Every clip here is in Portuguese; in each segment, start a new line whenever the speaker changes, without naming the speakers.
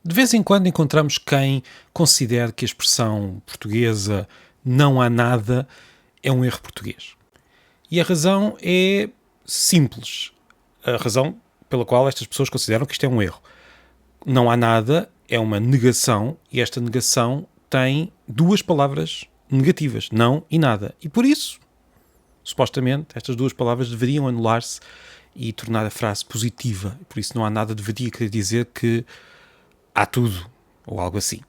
De vez em quando encontramos quem considere que a expressão portuguesa não há nada é um erro português. E a razão é simples. A razão pela qual estas pessoas consideram que isto é um erro. Não há nada é uma negação e esta negação tem duas palavras negativas, não e nada. E por isso, supostamente, estas duas palavras deveriam anular-se e tornar a frase positiva. Por isso não há nada deveria querer dizer que há tudo, ou algo assim.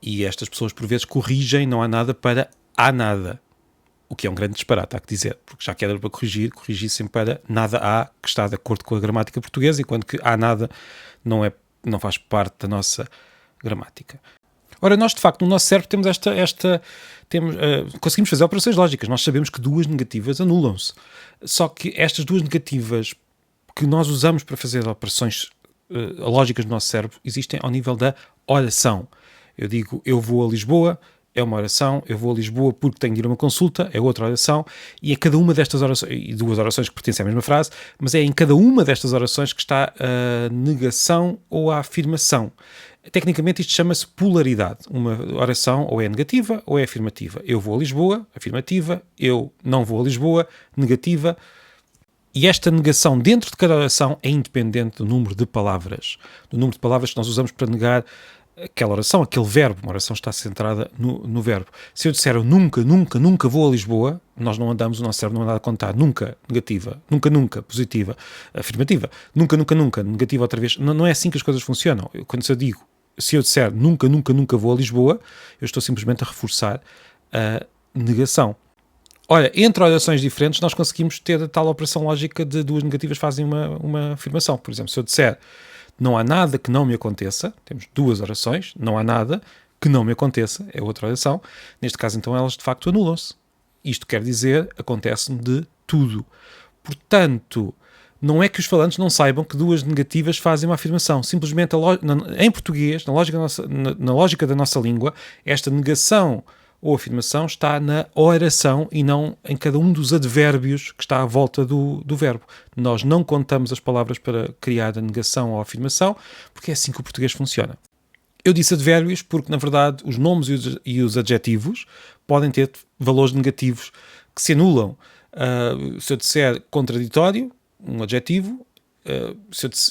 E estas pessoas por vezes corrigem não há nada para há nada. O que é um grande disparate, há que dizer, porque já que era para corrigissem para nada há, que está de acordo com a gramática portuguesa, enquanto que há nada não faz parte da nossa gramática. Ora, nós de facto no nosso cérebro temos conseguimos fazer operações lógicas, nós sabemos que duas negativas anulam-se. Só que estas duas negativas que nós usamos para fazer operações lógicas do nosso cérebro existem ao nível da oração. Eu digo, eu vou a Lisboa, é uma oração, eu vou a Lisboa porque tenho de ir a uma consulta, é outra oração, e é cada uma destas orações, e duas orações que pertencem à mesma frase, mas é em cada uma destas orações que está a negação ou a afirmação. Tecnicamente isto chama-se polaridade. Uma oração ou é negativa ou é afirmativa. Eu vou a Lisboa, afirmativa, eu não vou a Lisboa, negativa. E esta negação dentro de cada oração é independente do número de palavras. Do número de palavras que nós usamos para negar aquela oração, aquele verbo. Uma oração está centrada no verbo. Se eu disser eu nunca, nunca, nunca vou a Lisboa, nós não andamos, o nosso cérebro não anda a contar. Nunca, negativa. Nunca, nunca, positiva. Afirmativa. Nunca, nunca, nunca, negativa outra vez. Não é assim que as coisas funcionam. Se eu disser nunca, nunca, nunca vou a Lisboa, eu estou simplesmente a reforçar a negação. Olha, entre orações diferentes nós conseguimos ter a tal operação lógica de duas negativas fazem uma afirmação. Por exemplo, se eu disser não há nada que não me aconteça, temos duas orações, não há nada que não me aconteça, é outra oração. Neste caso, então, elas de facto anulam-se. Isto quer dizer, acontece-me de tudo. Portanto, não é que os falantes não saibam que duas negativas fazem uma afirmação. Simplesmente, em português, na lógica da nossa língua, esta negação ou afirmação está na oração e não em cada um dos advérbios que está à volta do verbo. Nós não contamos as palavras para criar a negação ou a afirmação, porque é assim que o português funciona. Eu disse advérbios porque, na verdade, os nomes e os adjetivos podem ter valores negativos que se anulam. Se eu disser contraditório, um adjetivo,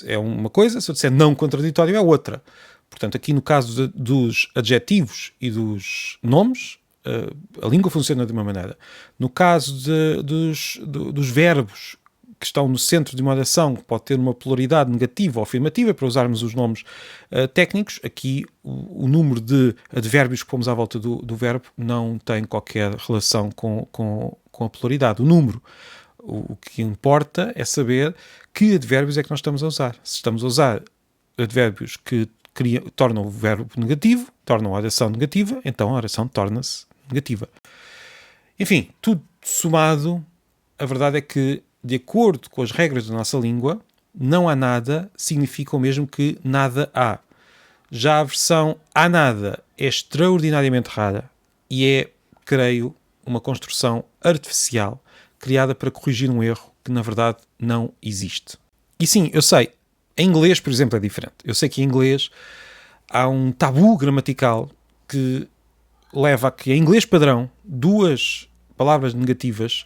é uma coisa, se eu disser não contraditório é outra. Portanto, aqui no caso dos adjetivos e dos nomes, a língua funciona de uma maneira. No caso dos verbos que estão no centro de uma oração, que pode ter uma polaridade negativa ou afirmativa, para usarmos os nomes técnicos, aqui o número de advérbios que pomos à volta do verbo não tem qualquer relação com a polaridade. O número. O que importa é saber que advérbios é que nós estamos a usar. Se estamos a usar advérbios que tornam o verbo negativo, tornam a oração negativa, então a oração torna-se negativa. Enfim, tudo somado, a verdade é que, de acordo com as regras da nossa língua, não há nada significa o mesmo que nada há. Já a versão há nada é extraordinariamente rara e é, creio, uma construção artificial criada para corrigir um erro que, na verdade, não existe. E sim, eu sei, em inglês, por exemplo, é diferente. Eu sei que em inglês há um tabu gramatical que leva a que, em inglês padrão, duas palavras negativas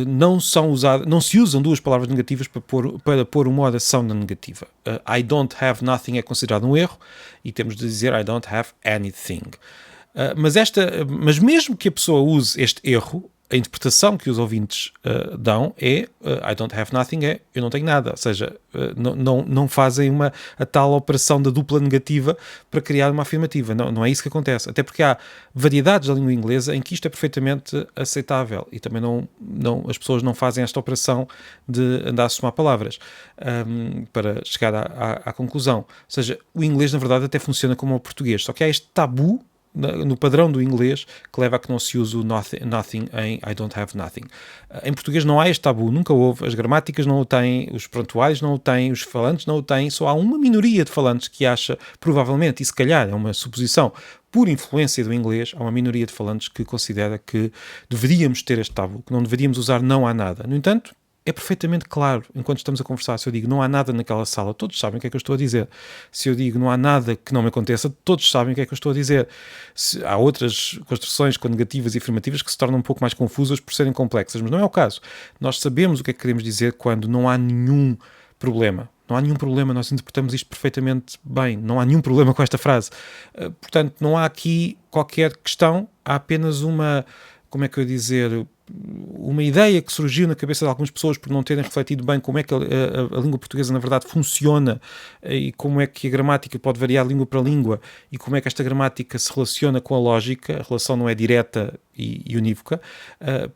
não se usam duas palavras negativas para pôr uma oração na negativa. I don't have nothing é considerado um erro e temos de dizer I don't have anything. Mas mesmo que a pessoa use este erro, a interpretação que os ouvintes dão é I don't have nothing, é eu não tenho nada. Ou seja, não fazem a tal operação da dupla negativa para criar uma afirmativa. Não é isso que acontece. Até porque há variedades da língua inglesa em que isto é perfeitamente aceitável e também as pessoas não fazem esta operação de andar a somar palavras para chegar à conclusão. Ou seja, o inglês na verdade até funciona como o português. Só que há este tabu no padrão do inglês que leva a que não se use o nothing em I don't have nothing. Em português não há este tabu, nunca houve, as gramáticas não o têm, os prontuários não o têm, os falantes não o têm, só há uma minoria de falantes que acha, provavelmente, e se calhar é uma suposição, por influência do inglês, há uma minoria de falantes que considera que deveríamos ter este tabu, que não deveríamos usar não há nada. No entanto, é perfeitamente claro enquanto estamos a conversar. Se eu digo não há nada naquela sala, todos sabem o que é que eu estou a dizer. Se eu digo não há nada que não me aconteça, todos sabem o que é que eu estou a dizer. Há outras construções com negativas e afirmativas que se tornam um pouco mais confusas por serem complexas, mas não é o caso. Nós sabemos o que é que queremos dizer quando não há nenhum problema. Não há nenhum problema, nós interpretamos isto perfeitamente bem. Não há nenhum problema com esta frase. Portanto, não há aqui qualquer questão, há apenas uma, como é que eu ia dizer, uma ideia que surgiu na cabeça de algumas pessoas por não terem refletido bem como é que a língua portuguesa na verdade funciona e como é que a gramática pode variar de língua para língua e como é que esta gramática se relaciona com a lógica. A relação não é direta e unívoca.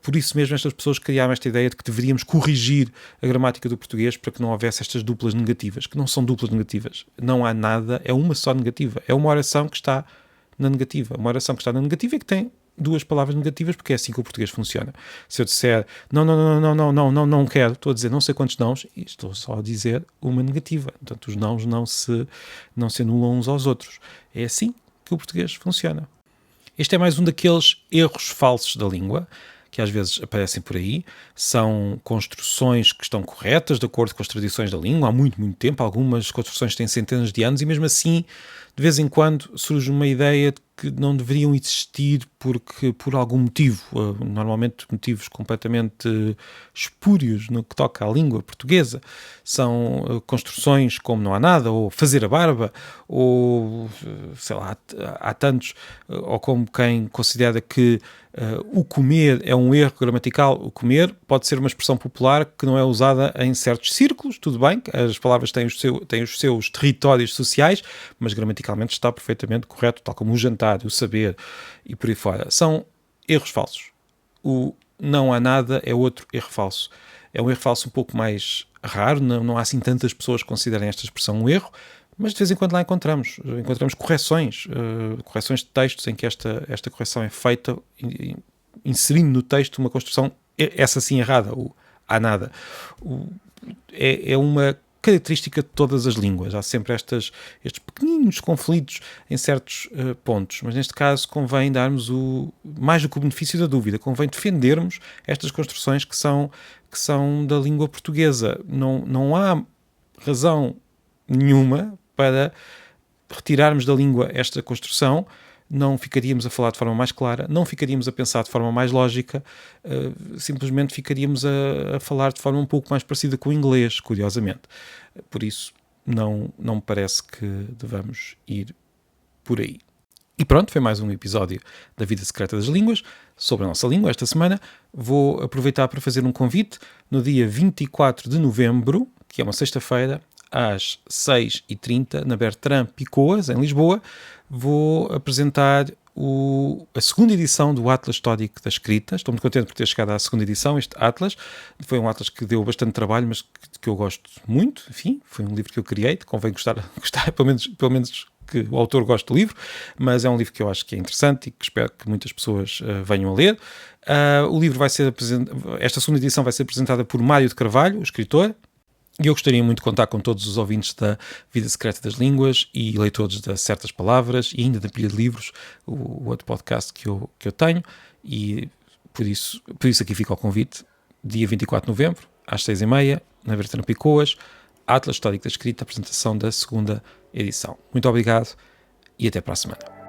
Por isso mesmo estas pessoas criaram esta ideia de que deveríamos corrigir a gramática do português para que não houvesse estas duplas negativas, que não são duplas negativas. Não há nada, é uma só negativa. É uma oração que está na negativa. Uma oração que está na negativa é que tem duas palavras negativas, porque é assim que o português funciona. Se eu disser não quero, estou a dizer não sei quantos nãos e estou só a dizer uma negativa. Portanto, os nãos não se anulam uns aos outros. É assim que o português funciona. Este é mais um daqueles erros falsos da língua que às vezes aparecem por aí. São construções que estão corretas, de acordo com as tradições da língua, há muito, muito tempo. Algumas construções têm centenas de anos e mesmo assim, de vez em quando, surge uma ideia de que não deveriam existir por algum motivo, normalmente motivos completamente espúrios no que toca à língua portuguesa. São construções como não há nada, ou fazer a barba, ou sei lá, há tantos, ou como quem considera que o comer é um erro gramatical. O comer pode ser uma expressão popular que não é usada em certos círculos, tudo bem, as palavras têm os seus territórios sociais, mas gramaticalmente está perfeitamente correto, tal como o jantar, o saber e por aí fora. São erros falsos. O não há nada é outro erro falso. É um erro falso um pouco mais raro, não há assim tantas pessoas que considerem esta expressão um erro, mas de vez em quando lá encontramos correções de textos em que esta correção é feita, inserindo no texto uma construção, essa sim errada, o há nada. É uma característica de todas as línguas. Há sempre estes pequeninos conflitos em certos pontos, mas neste caso convém darmos mais do que o benefício da dúvida, convém defendermos estas construções que são da língua portuguesa. Não há razão nenhuma para retirarmos da língua esta construção. Não ficaríamos a falar de forma mais clara, não ficaríamos a pensar de forma mais lógica, simplesmente ficaríamos a falar de forma um pouco mais parecida com o inglês, curiosamente. Por isso, não me parece que devamos ir por aí. E pronto, foi mais um episódio da Vida Secreta das Línguas, sobre a nossa língua esta semana. Vou aproveitar para fazer um convite. No dia 24 de novembro, que é uma sexta-feira, às 6h30, na Bertrand Picoas, em Lisboa, vou apresentar a segunda edição do Atlas Histórico da Escrita. Estou muito contente por ter chegado à segunda edição. Este Atlas foi um Atlas que deu bastante trabalho, mas que eu gosto muito. Enfim, foi um livro que eu criei, convém gostar pelo menos que o autor goste do livro, mas é um livro que eu acho que é interessante e que espero que muitas pessoas venham a ler. O livro esta segunda edição vai ser apresentada por Mário de Carvalho, o escritor. E eu gostaria muito de contar com todos os ouvintes da Vida Secreta das Línguas e leitores de certas palavras e ainda da Pilha de Livros, o outro podcast que eu tenho, e por isso aqui fica o convite, dia 24 de novembro, às 6h30, na Bertrand Picoas, Atlas Histórico da Escrita, apresentação da segunda edição. Muito obrigado e até para a semana.